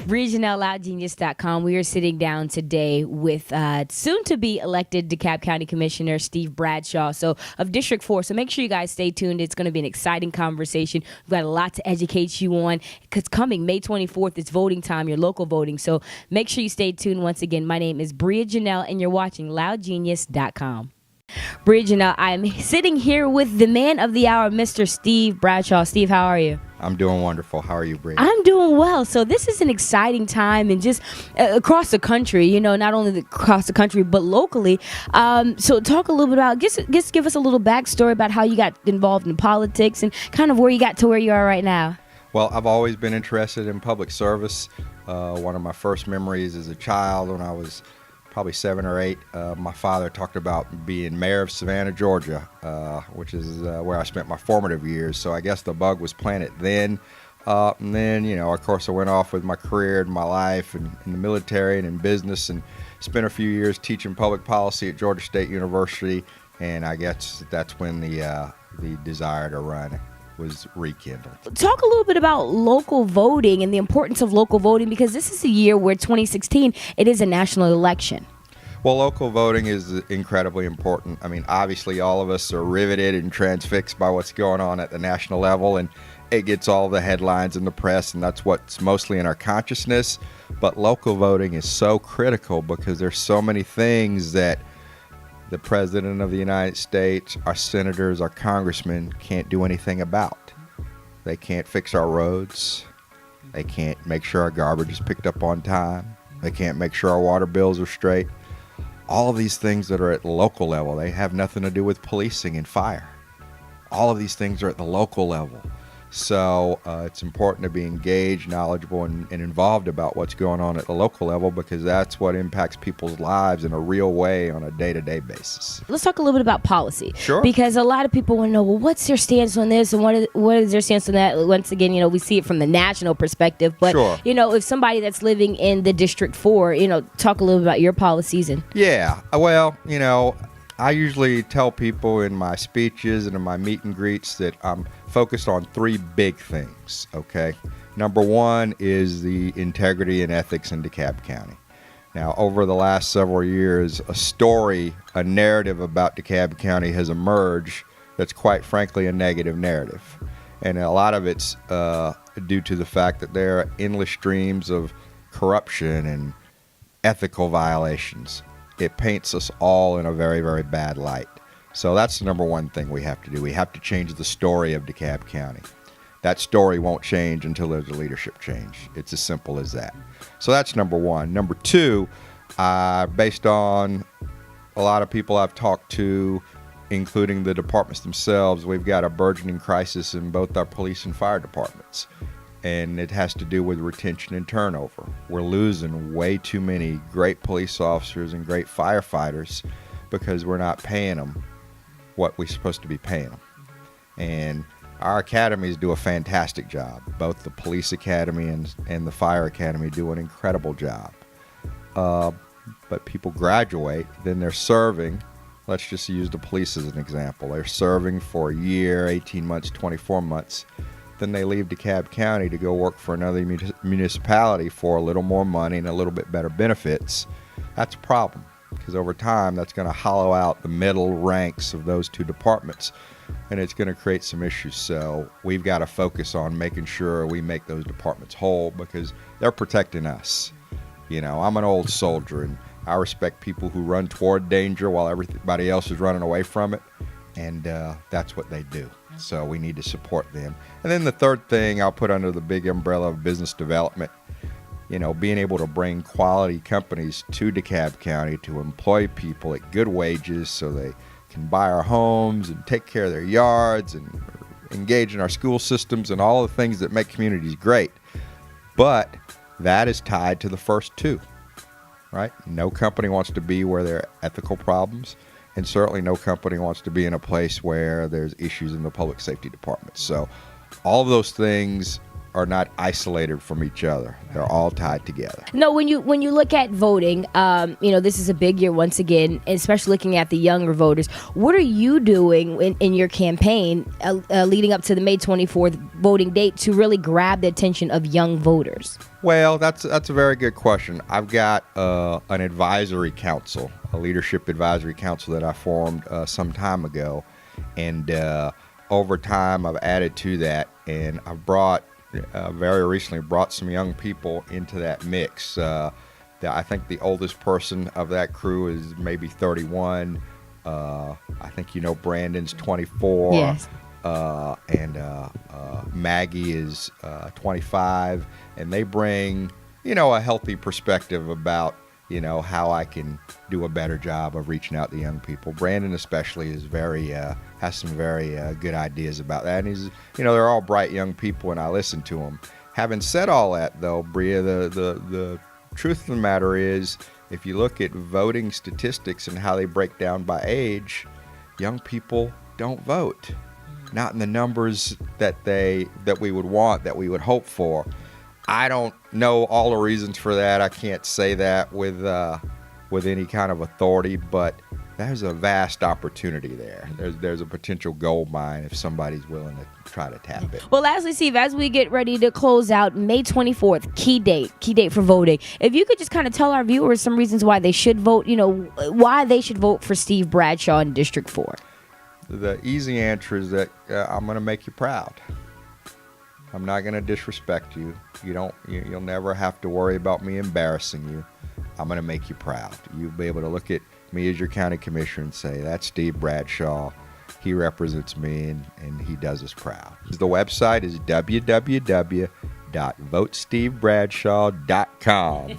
RegionalLoudGenius.com. We are sitting down today with soon-to-be elected Dekalb County Commissioner Steve Bradshaw, of District 4. So make sure you guys stay tuned. It's going to be an exciting conversation. We've got a lot to educate you on because coming May 24th, it's voting time, your local voting. So make sure you stay tuned. Once again, my name is Bria Janelle, and you're watching LoudGenius.com. Bria Janelle, I'm sitting here with the man of the hour, Mr. Steve Bradshaw. Steve, how are you? I'm doing wonderful. How are you, Bria? I'm doing well. So this is an exciting time, and just across the country, not only across the country, but locally. So talk a little bit about, just give us a little backstory about how you got involved in politics and kind of where you got to where you are right now. Well, I've always been interested in public service. One of my first memories as a child, when I was probably 7 or 8, my father talked about being mayor of Savannah, Georgia, which is where I spent my formative years. So I guess the bug was planted then. And then, of course, I went off with my career and my life in the military and in business, and spent a few years teaching public policy at Georgia State University. And I guess that's when the desire to run was rekindled. Talk a little bit about local voting and the importance of local voting, because this is a year where 2016, it is a national election. Well, local voting is incredibly important. I mean, obviously all of us are riveted and transfixed by what's going on at the national level, and it gets all the headlines in the press, and that's what's mostly in our consciousness. But local voting is so critical because there's so many things that the President of the United States, our senators, our congressmen can't do anything about. They can't fix our roads. They can't make sure our garbage is picked up on time. They can't make sure our water bills are straight. All of these things that are at the local level, they have nothing to do with policing and fire. All of these things are at the local level. So it's important to be engaged, knowledgeable, and involved about what's going on at the local level, because that's what impacts people's lives in a real way on a day-to-day basis. Let's talk a little bit about policy. Sure. Because a lot of people want to know, well, what's their stance on this and what is their stance on that? Once again, we see it from the national perspective. But, sure. If somebody that's living in the District 4, talk a little bit about your policies. Yeah. Well, I usually tell people in my speeches and in my meet and greets that I'm focused on 3 big things, okay? Number 1 is the integrity and ethics in Dekalb County. Now, over the last several years, a narrative about Dekalb County has emerged that's quite frankly a negative narrative. And a lot of it's due to the fact that there are endless streams of corruption and ethical violations. It paints us all in a very, very bad light. So that's the number 1 thing we have to do. We have to change the story of Dekalb County. That story won't change until there's a leadership change. It's as simple as that. So that's number 1. Number 2, based on a lot of people I've talked to, including the departments themselves, we've got a burgeoning crisis in both our police and fire departments. And it has to do with retention and turnover. We're losing way too many great police officers and great firefighters because we're not paying them what we're supposed to be paying them. And our academies do a fantastic job. Both the police academy and the fire academy do an incredible job. But people graduate, then they're serving. Let's just use the police as an example. They're serving for a year, 18 months, 24 months. Then they leave Dekalb County to go work for another municipality for a little more money and a little bit better benefits. That's a problem, because over time that's going to hollow out the middle ranks of those 2 departments, and it's going to create some issues. So we've got to focus on making sure we make those departments whole, because they're protecting us. I'm an old soldier, and I respect people who run toward danger while everybody else is running away from it. And that's what they do. So we need to support them. And then the third thing I'll put under the big umbrella of business development, being able to bring quality companies to Dekalb County to employ people at good wages so they can buy our homes and take care of their yards and engage in our school systems and all the things that make communities great. But that is tied to the first 2, right? No company wants to be where there are ethical problems. And certainly no company wants to be in a place where there's issues in the public safety department. So all of those things are not isolated from each other. They're all tied together. No, when you look at voting, this is a big year once again, especially looking at the younger voters. What are you doing in your campaign leading up to the May 24th voting date to really grab the attention of young voters? Well, that's a very good question. I've got an advisory council, a leadership advisory council that I formed some time ago, and over time I've added to that, and I've very recently brought some young people into that mix. I think the oldest person of that crew is maybe 31. I think Brandon's 24. Yes. And Maggie is 25, and they bring a healthy perspective about how I can do a better job of reaching out to young people. Brandon especially is has some very good ideas about that, and he's they're all bright young people, and I listen to them. Having said all that, though, Bria, the truth of the matter is, if you look at voting statistics and how they break down by age, young people don't vote. Not in the numbers that we would want, that we would hope for. I don't know all the reasons for that. I can't say that with any kind of authority, but there's a vast opportunity there. There's a potential gold mine if somebody's willing to try to tap it. Well, lastly, Steve, as we get ready to close out, May 24th, key date for voting. If you could just kind of tell our viewers some reasons why they should vote, why they should vote for Steve Bradshaw in District 4. The easy answer is that I'm going to make you proud. I'm not going to disrespect you. You'll never have to worry about me embarrassing you. I'm going to make you proud. You'll be able to look at me as your county commissioner and say, that's Steve Bradshaw. He represents me, and he does us proud. The website is www.votestevebradshaw.com.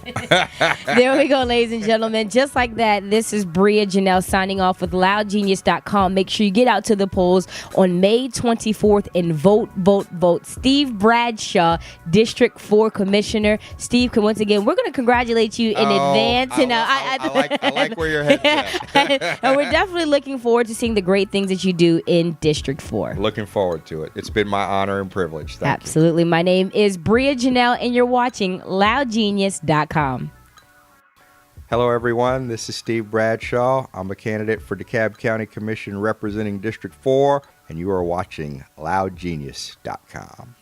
There we go, ladies and gentlemen. Just like that, this is Bria Janelle signing off with loudgenius.com. Make sure you get out to the polls on May 24th and vote. Steve Bradshaw, District 4 Commissioner. Steve, once again, we're going to congratulate you in advance. I like where your head's at. And we're definitely looking forward to seeing the great things that you do in District 4. Looking forward to it. It's been my honor and privilege. Thank you. Absolutely. My name is Bria Janelle, and you're watching loudgenius.com. Hello, everyone. This is Steve Bradshaw. I'm a candidate for Dekalb County Commission representing District 4, and you are watching loudgenius.com.